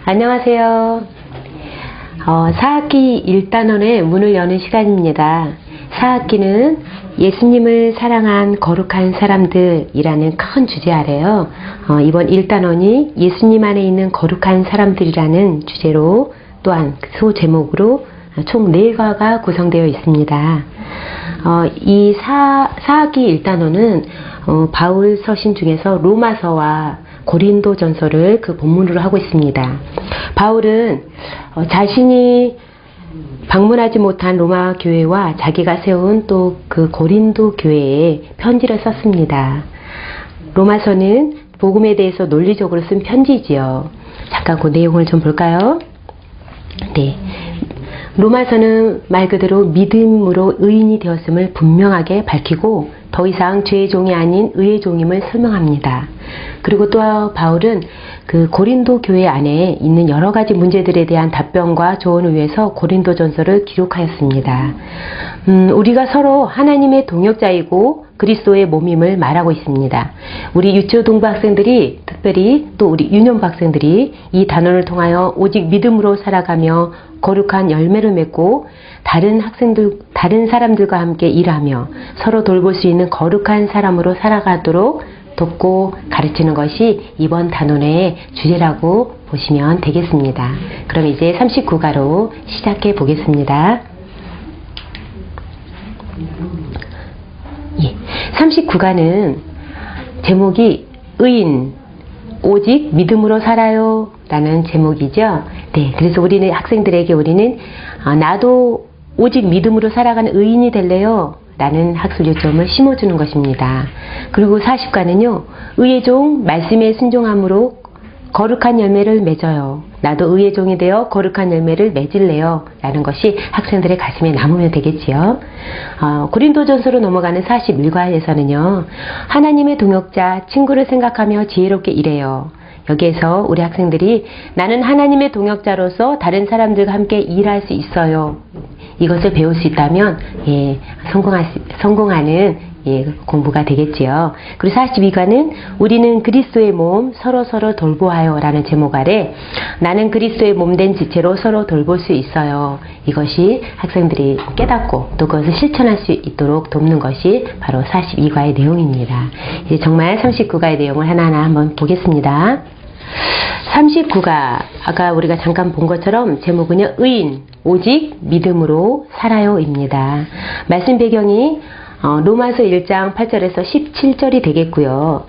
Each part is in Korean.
안녕하세요. 4학기 1단원의 문을 여는 시간입니다. 4학기는 예수님을 사랑한 거룩한 사람들이라는 큰 주제 아래요. 이번 1단원이 예수님 안에 있는 거룩한 사람들이라는 주제로 또한 소제목으로 총 4과가 구성되어 있습니다. 이 4학기 1단원은 바울 서신 중에서 로마서와 고린도전서를 그 본문으로 하고 있습니다. 바울은 자신이 방문하지 못한 로마 교회와 자기가 세운 또 그 고린도 교회에 편지를 썼습니다. 로마서는 복음에 대해서 논리적으로 쓴 편지지요. 잠깐 그 내용을 좀 볼까요? 네. 로마서는 말 그대로 믿음으로 의인이 되었음을 분명하게 밝히고 더 이상 죄의 종이 아닌 의의 종임을 설명합니다. 그리고 또 바울은 그 고린도 교회 안에 있는 여러 가지 문제들에 대한 답변과 조언을 위해서 고린도전서를 기록하였습니다. 우리가 서로 하나님의 동역자이고 그리스도의 몸임을 말하고 있습니다. 우리 유초등부 학생들이, 특별히 또 우리 유년부 학생들이 이 단원을 통하여 오직 믿음으로 살아가며 거룩한 열매를 맺고 다른 사람들과 함께 일하며 서로 돌볼 수 있는 거룩한 사람으로 살아가도록 돕고 가르치는 것이 이번 단원의 주제라고 보시면 되겠습니다. 그럼 이제 39가로 시작해 보겠습니다. 39가는 제목이 의인, 오직 믿음으로 살아요 라는 제목이죠. 네, 그래서 우리는 학생들에게 나도 오직 믿음으로 살아가는 의인이 될래요 라는 학술 요점을 심어주는 것입니다. 그리고 40과는요, 의의 종 말씀에 순종함으로 거룩한 열매를 맺어요. 나도 의의 종이 되어 거룩한 열매를 맺을래요 라는 것이 학생들의 가슴에 남으면 되겠지요. 고린도전서로 넘어가는 41과에서는요, 하나님의 동역자, 친구를 생각하며 지혜롭게 일해요. 여기에서 우리 학생들이 나는 하나님의 동역자로서 다른 사람들과 함께 일할 수 있어요. 이것을 배울 수 있다면 성공하는 공부가 되겠지요. 그리고 42과는 우리는 그리스도의 몸 서로 돌보아요 라는 제목 아래 나는 그리스도의 몸된 지체로 서로 돌볼 수 있어요. 이것이 학생들이 깨닫고 또 그것을 실천할 수 있도록 돕는 것이 바로 42과의 내용입니다. 이제 정말 39과의 내용을 하나하나 한번 보겠습니다. 39가 아까 우리가 잠깐 본 것처럼 제목은요, 의인 오직 믿음으로 살아요 입니다. 말씀 배경이 로마서 1장 8절에서 17절이 되겠고요.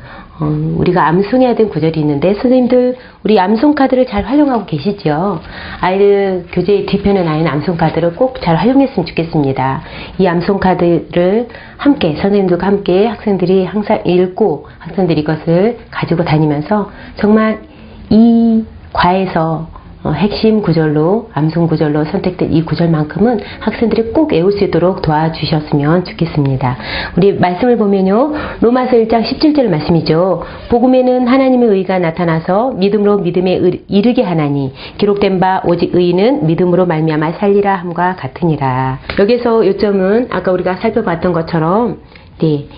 우리가 암송해야 되는 구절이 있는데 선생님들 우리 암송 카드를 잘 활용하고 계시죠? 아이들 교재 뒤편에 나 있는 암송 카드를 꼭 잘 활용했으면 좋겠습니다. 이 암송 카드를 함께 선생님들과 함께 학생들이 항상 읽고 학생들이 이것을 가지고 다니면서 정말 이 과에서 핵심 구절로 암송 구절로 선택된 이 구절만큼은 학생들이 꼭 외울 수 있도록 도와주셨으면 좋겠습니다. 우리 말씀을 보면요, 로마서 1장 17절 말씀이죠. 복음에는 하나님의 의가 나타나서 믿음으로 믿음에 이르게 하나니 기록된 바 오직 의인은 믿음으로 말미암아 살리라 함과 같으니라. 여기서 요점은 아까 우리가 살펴봤던 것처럼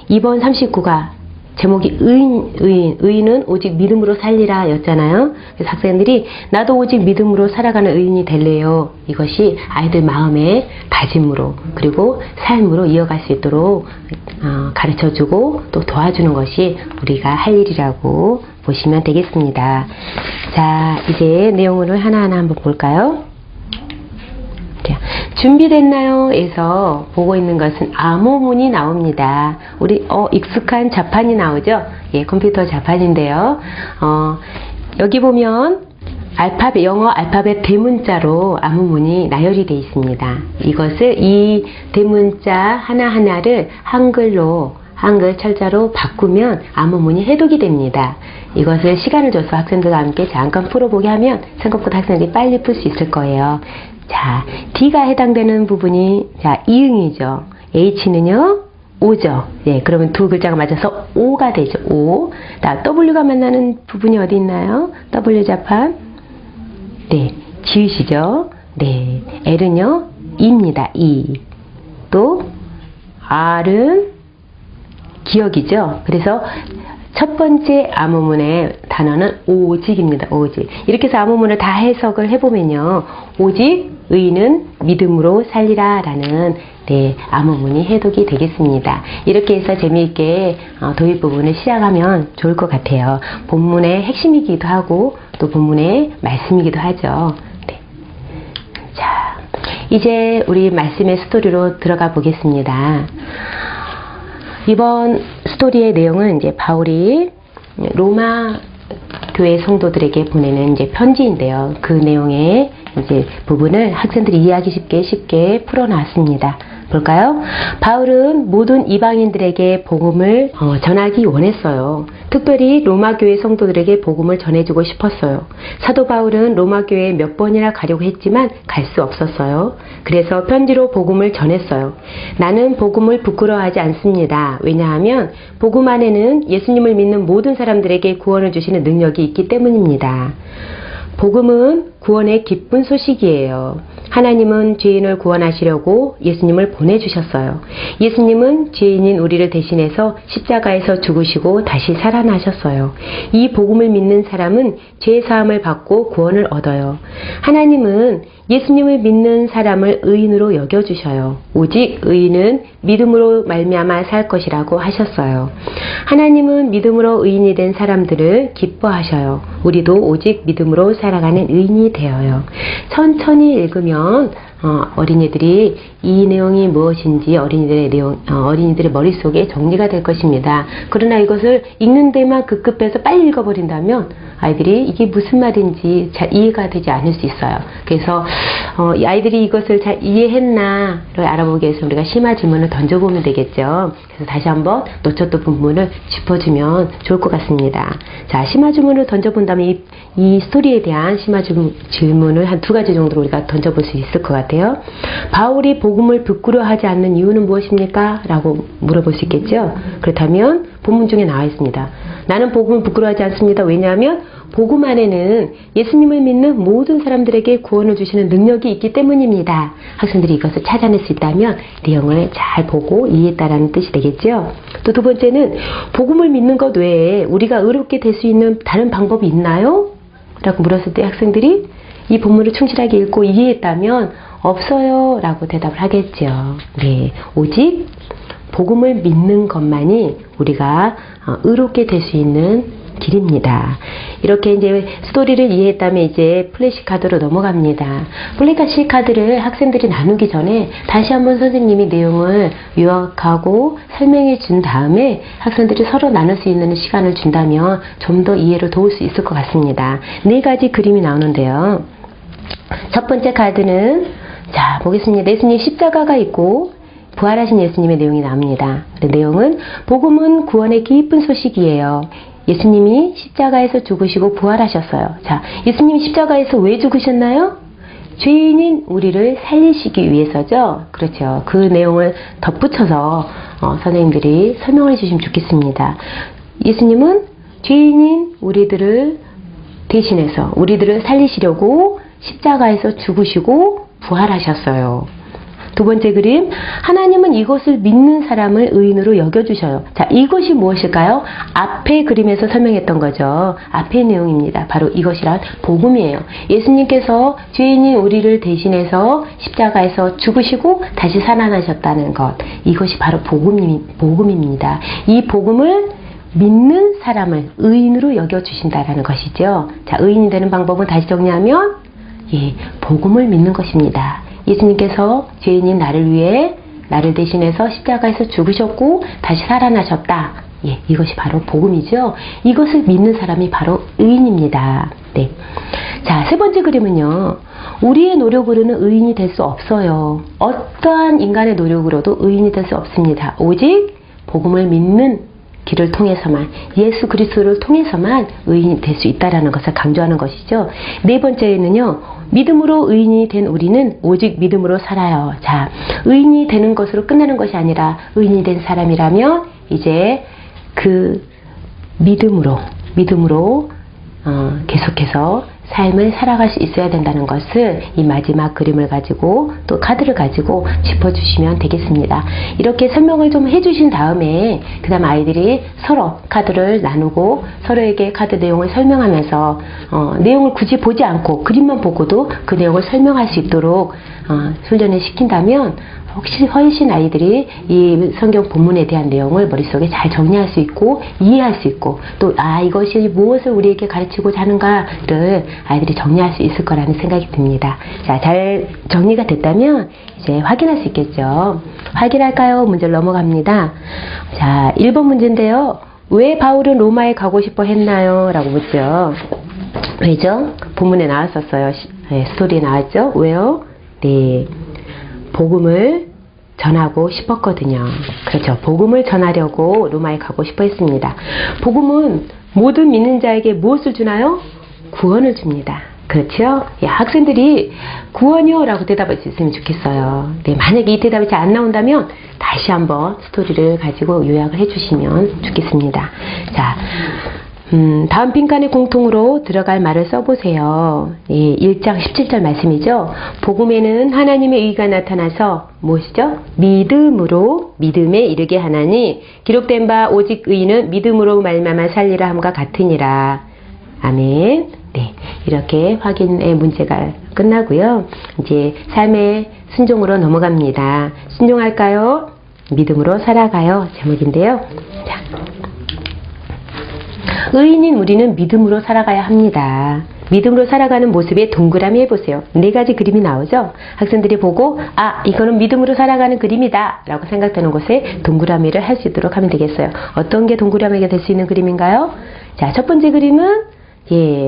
이번 39가 제목이 의인은 오직 믿음으로 살리라 였잖아요. 그래서 학생들이 나도 오직 믿음으로 살아가는 의인이 될래요. 이것이 아이들 마음의 다짐으로 그리고 삶으로 이어갈 수 있도록 가르쳐주고 또 도와주는 것이 우리가 할 일이라고 보시면 되겠습니다. 자, 이제 내용을 하나하나 한번 볼까요? 준비됐나요? 에서 보고 있는 것은 암호문이 나옵니다. 우리 익숙한 자판이 나오죠? 컴퓨터 자판인데요. 여기 보면 영어 알파벳 대문자로 암호문이 나열이 되어 있습니다. 이 대문자 하나하나를 한글 철자로 바꾸면 암호문이 해독이 됩니다. 이것을 시간을 줘서 학생들과 함께 잠깐 풀어보게 하면 생각보다 학생들이 빨리 풀 수 있을 거예요. 자, D가 해당되는 부분이 이응이죠. H는요, O죠. 그러면 두 글자가 맞아서 O가 되죠. O. W가 만나는 부분이 어디 있나요? W 자판. 지읒이죠. L은요, E입니다. E. 또 R은 기억이죠. 그래서 첫 번째 아무문의 단어는 오직입니다. 오직. 이렇게 해서 아무문을 다 해석을 해보면요. 오직 의인은 믿음으로 살리라 라는 아무문이 해독이 되겠습니다. 이렇게 해서 재미있게 도입 부분을 시작하면 좋을 것 같아요. 본문의 핵심이기도 하고 또 본문의 말씀이기도 하죠. 자, 이제 우리 말씀의 스토리로 들어가 보겠습니다. 이번 스토리의 내용은 이제 바울이 로마 교회 성도들에게 보내는 이제 편지인데요. 그 내용의 이제 부분을 학생들이 이해하기 쉽게 풀어놨습니다. 볼까요? 바울은 모든 이방인들에게 복음을 전하기 원했어요. 특별히 로마 교회 성도들에게 복음을 전해주고 싶었어요. 사도 바울은 로마 교회에 몇 번이나 가려고 했지만 갈 수 없었어요. 그래서 편지로 복음을 전했어요. 나는 복음을 부끄러워하지 않습니다. 왜냐하면 복음 안에는 예수님을 믿는 모든 사람들에게 구원을 주시는 능력이 있기 때문입니다. 복음은 구원의 기쁜 소식이에요. 하나님은 죄인을 구원하시려고 예수님을 보내주셨어요. 예수님은 죄인인 우리를 대신해서 십자가에서 죽으시고 다시 살아나셨어요. 이 복음을 믿는 사람은 죄 사함을 받고 구원을 얻어요. 하나님은 예수님을 믿는 사람을 의인으로 여겨주셔요. 오직 의인은 믿음으로 말미암아 살 것이라고 하셨어요. 하나님은 믿음으로 의인이 된 사람들을 기뻐하셔요. 우리도 오직 믿음으로 살아가는 의인이 되어요. 천천히 읽으면 어린이들이 이 내용이 무엇인지 어린이들의 머릿속에 정리가 될 것입니다. 그러나 이것을 읽는 데만 급급해서 빨리 읽어버린다면 아이들이 이게 무슨 말인지 잘 이해가 되지 않을 수 있어요. 그래서 아이들이 이것을 잘 이해했나를 알아보기 위해서 우리가 심화 질문을 던져보면 되겠죠. 그래서 다시 한번 놓쳤던 부분을 짚어주면 좋을 것 같습니다. 자, 심화 질문을 던져본다면 이 스토리에 대한 심화 질문을 한 2가지 정도로 우리가 던져볼 수 있을 것 같아요. 바울이 복음을 부끄러워하지 않는 이유는 무엇입니까? 라고 물어볼 수 있겠죠. 그렇다면 본문 중에 나와 있습니다. 나는 복음을 부끄러워하지 않습니다. 왜냐하면 복음 안에는 예수님을 믿는 모든 사람들에게 구원을 주시는 능력이 있기 때문입니다. 학생들이 이것을 찾아낼 수 있다면 내용을 잘 보고 이해했다라는 뜻이 되겠죠. 또 2번째는 복음을 믿는 것 외에 우리가 의롭게 될 수 있는 다른 방법이 있나요? 라고 물었을 때 학생들이 이 본문을 충실하게 읽고 이해했다면 없어요 라고 대답을 하겠죠. 네, 오직 복음을 믿는 것만이 우리가 의롭게 될 수 있는 길입니다. 이렇게 이제 스토리를 이해했다면 이제 플래시카드로 넘어갑니다. 플래시카드를 학생들이 나누기 전에 다시 한번 선생님이 내용을 요약하고 설명해 준 다음에 학생들이 서로 나눌 수 있는 시간을 준다면 좀 더 이해를 도울 수 있을 것 같습니다. 4가지 그림이 나오는데요. 첫 번째 카드는 자 보겠습니다. 예수님 십자가가 있고 부활하신 예수님의 내용이 나옵니다. 내용은 복음은 구원의 기쁜 소식이에요. 예수님이 십자가에서 죽으시고 부활하셨어요. 자, 예수님이 십자가에서 왜 죽으셨나요? 죄인인 우리를 살리시기 위해서죠. 그렇죠. 그 내용을 덧붙여서 선생님들이 설명을 해주시면 좋겠습니다. 예수님은 죄인인 우리들을 대신해서 우리들을 살리시려고 십자가에서 죽으시고 부활하셨어요. 2번째 그림, 하나님은 이것을 믿는 사람을 의인으로 여겨주셔요. 자, 이것이 무엇일까요? 앞에 그림에서 설명했던 거죠. 앞의 내용입니다. 바로 이것이란 복음이에요. 예수님께서 죄인인 우리를 대신해서 십자가에서 죽으시고 다시 살아나셨다는 것. 이것이 바로 복음입니다. 이 복음을 믿는 사람을 의인으로 여겨주신다라는 것이죠. 자, 의인이 되는 방법은 다시 정리하면 복음을 믿는 것입니다. 예수님께서 죄인인 나를 위해 나를 대신해서 십자가에서 죽으셨고 다시 살아나셨다. 이것이 바로 복음이죠. 이것을 믿는 사람이 바로 의인입니다. 네. 자, 3번째 그림은요. 우리의 노력으로는 의인이 될 수 없어요. 어떠한 인간의 노력으로도 의인이 될 수 없습니다. 오직 복음을 믿는 길을 통해서만, 예수 그리스도를 통해서만 의인이 될 수 있다는 것을 강조하는 것이죠. 4번째는요. 믿음으로 의인이 된 우리는 오직 믿음으로 살아요. 자, 의인이 되는 것으로 끝나는 것이 아니라 의인이 된 사람이라면 이제 그 믿음으로 계속해서 삶을 살아갈 수 있어야 된다는 것을 이 마지막 그림을 가지고 또 카드를 가지고 짚어주시면 되겠습니다. 이렇게 설명을 좀 해주신 다음에 그 다음 아이들이 서로 카드를 나누고 서로에게 카드 내용을 설명하면서 내용을 굳이 보지 않고 그림만 보고도 그 내용을 설명할 수 있도록 훈련을 시킨다면 훨씬 아이들이 이 성경 본문에 대한 내용을 머릿속에 잘 정리할 수 있고 이해할 수 있고 또 이것이 무엇을 우리에게 가르치고자 하는가를 아이들이 정리할 수 있을 거라는 생각이 듭니다. 자, 잘 정리가 됐다면 이제 확인할 수 있겠죠. 확인할까요? 문제를 넘어갑니다. 자, 1번 문제인데요. 왜 바울은 로마에 가고 싶어 했나요? 라고 묻죠. 왜죠? 본문에 나왔었어요. 스토리에 나왔죠? 왜요? 네. 복음을 전하고 싶었거든요. 그렇죠. 복음을 전하려고 로마에 가고 싶어 했습니다. 복음은 모든 믿는 자에게 무엇을 주나요? 구원을 줍니다. 그렇죠? 학생들이 구원이요? 라고 대답할 수 있으면 좋겠어요. 네, 만약에 이 대답이 잘 안 나온다면 다시 한번 스토리를 가지고 요약을 해주시면 좋겠습니다. 자, 다음 빈칸에 공통으로 들어갈 말을 써보세요. 1장 17절 말씀이죠. 복음에는 하나님의 의가 나타나서 무엇이죠? 믿음에 이르게 하나니 기록된 바 오직 의인은 믿음으로 말미암아 살리라 함과 같으니라. 아멘. 네, 이렇게 확인의 문제가 끝나고요. 이제 삶의 순종으로 넘어갑니다. 순종할까요? 믿음으로 살아가요. 제목인데요. 자. 의인인 우리는 믿음으로 살아가야 합니다. 믿음으로 살아가는 모습에 동그라미 해보세요. 4가지 그림이 나오죠? 학생들이 보고 이거는 믿음으로 살아가는 그림이다 라고 생각되는 곳에 동그라미를 할 수 있도록 하면 되겠어요. 어떤 게 동그라미가 될 수 있는 그림인가요? 자, 첫 번째 그림은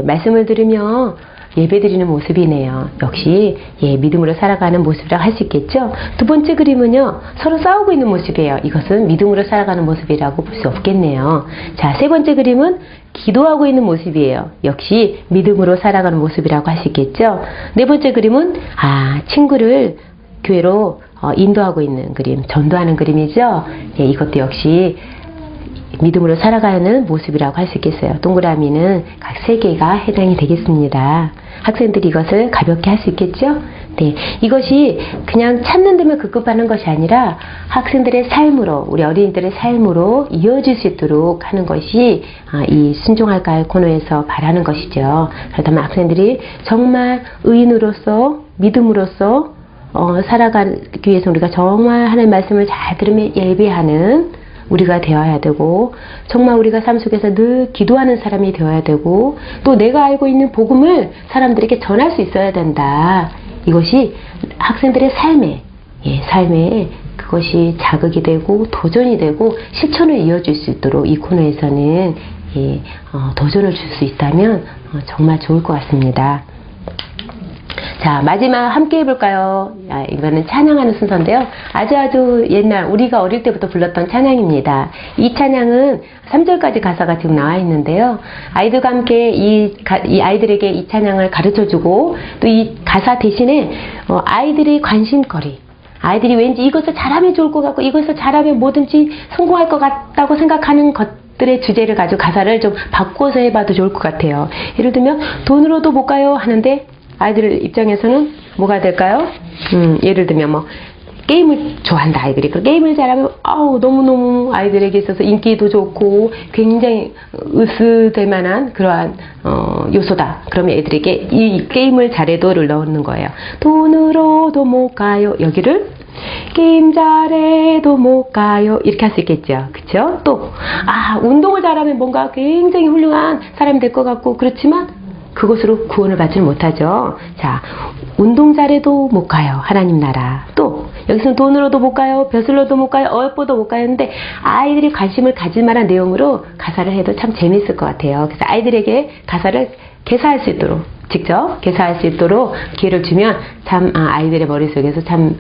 말씀을 들으며 예배드리는 모습이네요. 역시 믿음으로 살아가는 모습이라고 할 수 있겠죠. 두 번째 그림은요, 서로 싸우고 있는 모습이에요. 이것은 믿음으로 살아가는 모습이라고 볼 수 없겠네요. 자, 세 번째 그림은 기도하고 있는 모습이에요. 역시 믿음으로 살아가는 모습이라고 할 수 있겠죠. 네 번째 그림은 친구를 교회로 인도하고 있는 그림, 전도하는 그림이죠. 이것도 역시 믿음으로 살아가는 모습이라고 할 수 있겠어요. 동그라미는 각 3개가 해당이 되겠습니다. 학생들이 이것을 가볍게 할 수 있겠죠? 네, 이것이 그냥 찾는 데만 급급하는 것이 아니라 학생들의 삶으로, 우리 어린이들의 삶으로 이어질 수 있도록 하는 것이 이 순종할까요 코너에서 바라는 것이죠. 그렇다면 학생들이 정말 의인으로서 믿음으로서 살아가기 위해서 우리가 정말 하나님의 말씀을 잘 들으며 예배하는 우리가 되어야 되고, 정말 우리가 삶 속에서 늘 기도하는 사람이 되어야 되고, 또 내가 알고 있는 복음을 사람들에게 전할 수 있어야 된다. 이것이 학생들의 삶에 그것이 자극이 되고 도전이 되고 실천을 이어줄 수 있도록 이 코너에서는 도전을 줄 수 있다면 정말 좋을 것 같습니다. 자, 마지막 함께 해볼까요? 이거는 찬양하는 순서인데요. 아주 옛날 우리가 어릴 때부터 불렀던 찬양입니다. 이 찬양은 3절까지 가사가 지금 나와 있는데요. 아이들과 함께 이 아이들에게 이 찬양을 가르쳐주고 또 이 가사 대신에 아이들의 관심거리, 아이들이 왠지 이것을 잘하면 좋을 것 같고 이것을 잘하면 뭐든지 성공할 것 같다고 생각하는 것들의 주제를 가지고 가사를 좀 바꿔서 해봐도 좋을 것 같아요. 예를 들면 돈으로도 못 가요 하는데 아이들 입장에서는 뭐가 될까요? 예를 들면 게임을 좋아한다 아이들이. 그 게임을 잘하면 너무너무 아이들에게 있어서 인기도 좋고 굉장히 으스될 만한 그러한 요소다. 그러면 애들에게 이 게임을 잘해도를 넣는 거예요. 돈으로도 못 가요. 여기를 게임 잘해도 못 가요. 이렇게 할 수 있겠죠. 그쵸? 또 운동을 잘하면 뭔가 굉장히 훌륭한 사람이 될 것 같고 그렇지만 그것으로 구원을 받지 못하죠. 자, 운동 잘해도 못 가요. 하나님 나라. 또 여기서는 돈으로도 못 가요. 벼슬로도 못 가요. 어여뻐도 못 가요. 근데 아이들이 관심을 가질 만한 내용으로 가사를 해도 참 재밌을 것 같아요. 그래서 아이들에게 가사를 개사할 수 있도록, 직접 개사할 수 있도록 기회를 주면 참 아이들의 머릿속에서 참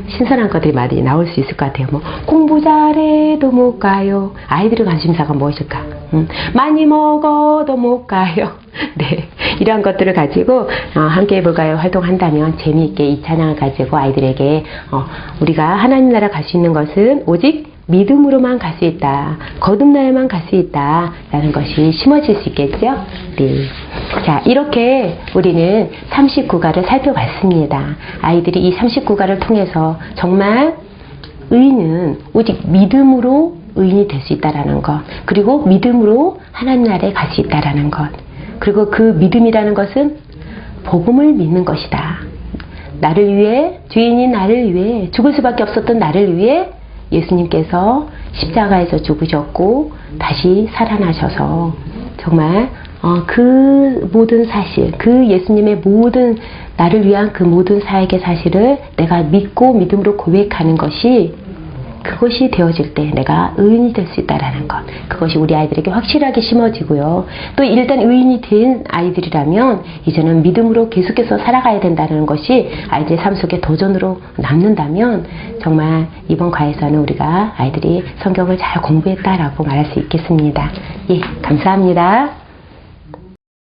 신선한 것들이 많이 나올 수 있을 것 같아요. 공부 잘해도 못 가요. 아이들의 관심사가 무엇일까? 많이 먹어도 못 가요. 네, 이러한 것들을 가지고 함께 해볼까요? 활동한다면 재미있게 이 찬양을 가지고 아이들에게 우리가 하나님 나라 갈 수 있는 것은 오직 믿음으로만 갈 수 있다. 거듭나야만 갈 수 있다. 라는 것이 심어질 수 있겠죠? 네. 자, 이렇게 우리는 39가를 살펴봤습니다. 아이들이 이 39가를 통해서 정말 의인은 오직 믿음으로 의인이 될 수 있다라는 것, 그리고 믿음으로 하나님 나라에 갈 수 있다라는 것, 그리고 그 믿음이라는 것은 복음을 믿는 것이다. 나를 위해, 죄인인 나를 위해, 죽을 수밖에 없었던 나를 위해 예수님께서 십자가에서 죽으셨고 다시 살아나셔서 정말 그 모든 사실, 그 예수님의 모든 나를 위한 그 모든 사역의 사실을 내가 믿고 믿음으로 고백하는 것이, 그것이 되어질 때 내가 의인이 될 수 있다라는 것, 그것이 우리 아이들에게 확실하게 심어지고요. 또 일단 의인이 된 아이들이라면 이제는 믿음으로 계속해서 살아가야 된다는 것이 아이들의 삶 속에 도전으로 남는다면 정말 이번 과에서는 우리가 아이들이 성경을 잘 공부했다라고 말할 수 있겠습니다. 예, 감사합니다.